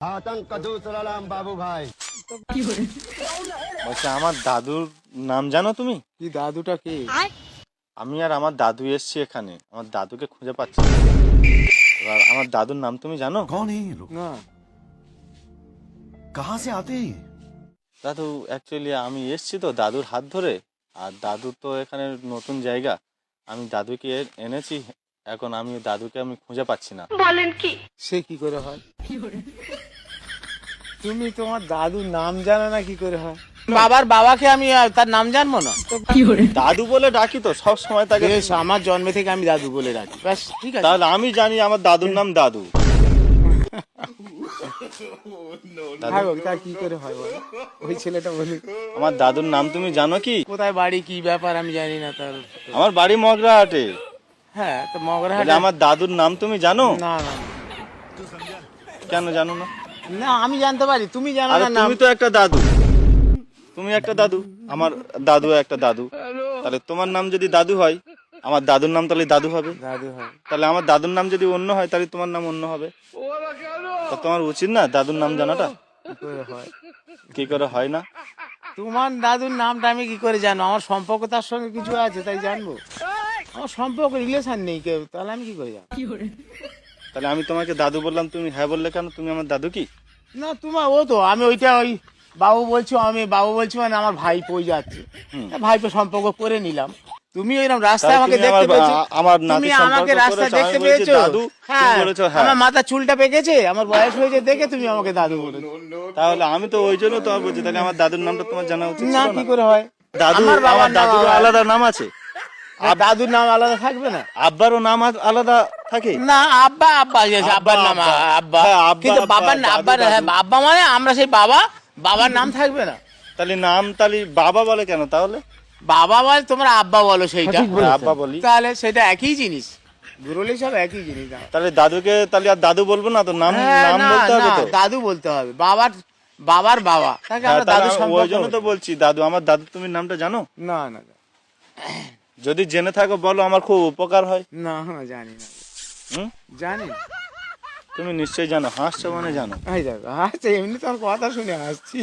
आतंक का दूसरा नाम बाबू भाई। বলছে আমার দাদুর নাম জানো তুমি? কি দাদুটা কে? আমি আর আমার দাদু এসছি এখানে, আমার দাদুকে খুঁজে পাচ্ছি না। এবার আমার দাদুর নাম তুমি জানো? कौन है ये लोग? না कहाँ से आते हैं ये? দাদু অ্যাকচুয়ালি আমি এসছি তো দাদুর হাত ধরে, আর দাদু তো এখানে নতুন জায়গা, আমি দাদুকে এনেছি। এখন আমি দাদুকে আমি খুঁজে পাচ্ছি না। সে কি করে হয়? তুমি তোমার দাদুর নাম জানো না কি করে হয়? বাবার বাবাকে আমি তার নাম জানবো না? দাদু বলে ডাকি তো সব সময় তাকে। বেশ, আমার জন্ম থেকে আমি দাদু বলে ডাকি, ব্যাস ঠিক আছে। তাহলে আমি জানি আমার দাদুর নাম দাদু। হ্যাঁ গো, তা কি করে হয় বলো? ওই ছেলেটা বলি আমার দাদুর নাম তুমি জানো কি? কোথায় বাড়ি, কি ব্যাপার আমি জানি না তার। আমার বাড়ি মগরাহাটে। হ্যাঁ তো মগরাহাট। বলে আমার দাদুর নাম তুমি জানো? না না কেন জানো না? না, আমি জানতে পারি, তুমি জানো আরে না নাম। তুমি তো একটা দাদু, তুমি একটা দাদু, আমার দাদু একটা দাদু। তাহলে তোমার নাম যদি দাদু হয়, আমার দাদুর নাম তাহলে দাদু হবে। দাদু হয়? তাহলে আমার দাদুর নাম যদি অন্য হয়, তাহলে তোমার নাম অন্য হবে। তা তোমার উচিত না দাদুর নাম জানাটা? কি করে হয়? কি করে হয় না? তোমার দাদুর নামটা আমি কি করে জানো? আমার সম্পর্ক তার সঙ্গে কিছু আছে তাই জানবো? আমার সম্পর্ক রিলেশন নেই কেউ, তাহলে আমি কি করে জানবো? তাহলে আমি তোমাকে দাদু বললাম, তুমি হ্যাঁ বললে কেন? তুমি আমার দাদু কি? না তোমার ও তো, আমি ওইটা ওই বাবু বলছো, আমি বাবু বলছি মানে আমার ভাই পই যাচ্ছে, ভাইপো সম্পর্ক করে নিলাম। তুমি ওইরকম রাস্তায় তাহলে আমাকে তুমি দেখতে পেয়েছো, আমার তুমি নাতি আমাকে সম্পর্ক রাস্তায় করেছো, দেখতে আমি বলেছি পেয়েছো? দাদু, হ্যাঁ, তুমি বলেছো হ্যাঁ। আমার মাথা চুলটা পেকেছে, আমার বয়স হয়েছে দেখে তুমি আমাকে দাদু বলেছো। তাহলে আমি তো ওই জন্য তোমার বলছি, তাহলে আমার দাদুর নামটা তোমার জানা উচিত না, ছিল কি না? করে হয়? দাদু, আমার বাবার আমার দাদুর নাম আলাদা নাম আছে, আর দাদুর নাম আলাদা থাকবে না? আব্বারও নাম আলাদা থাকে। না, আব্বা আব্বা আছে, আব্বার নাম আব্বা, হ্যাঁ, আব্বা, কিন্তু আব্বা, বাবার না, দাদু, আব্বার, হ্যাঁ দাদু। আব্বা মানে আমরা সেই বাবা, বাবার নাম থাকবে না? তাহলে নাম তাহলে বাবা বলে কেন তাহলে? বাবা বলে, তোমরা আব্বা বলো সেইটা, আব্বা বলি। তাহলে সেটা একই জিনিস, গুরুলি সব একই জিনিস। তাহলে দাদুকে তাহলে আর দাদু বলবো না তো, নাম হ্যাঁ, নাম না, বলতে হবে না, তো। দাদু বলতে হবে, বাবার বাবার বাবা, তাকে হ্যাঁ, আমরা তাহলে দাদু ওই সম্পর্ক জন্য তো বলি। বলছি দাদু। আমার দাদু তুমি নামটা জানো? না না যদি জেনে থাকো বলো, আমার খুব উপকার হয়। না, না, জানি না, হুম? জানি না। তুমি নিশ্চয়ই জানো, হাসছো মানে জানো। এই দেখো, আচ্ছা, এমনি তোর কথা শুনে আসছি।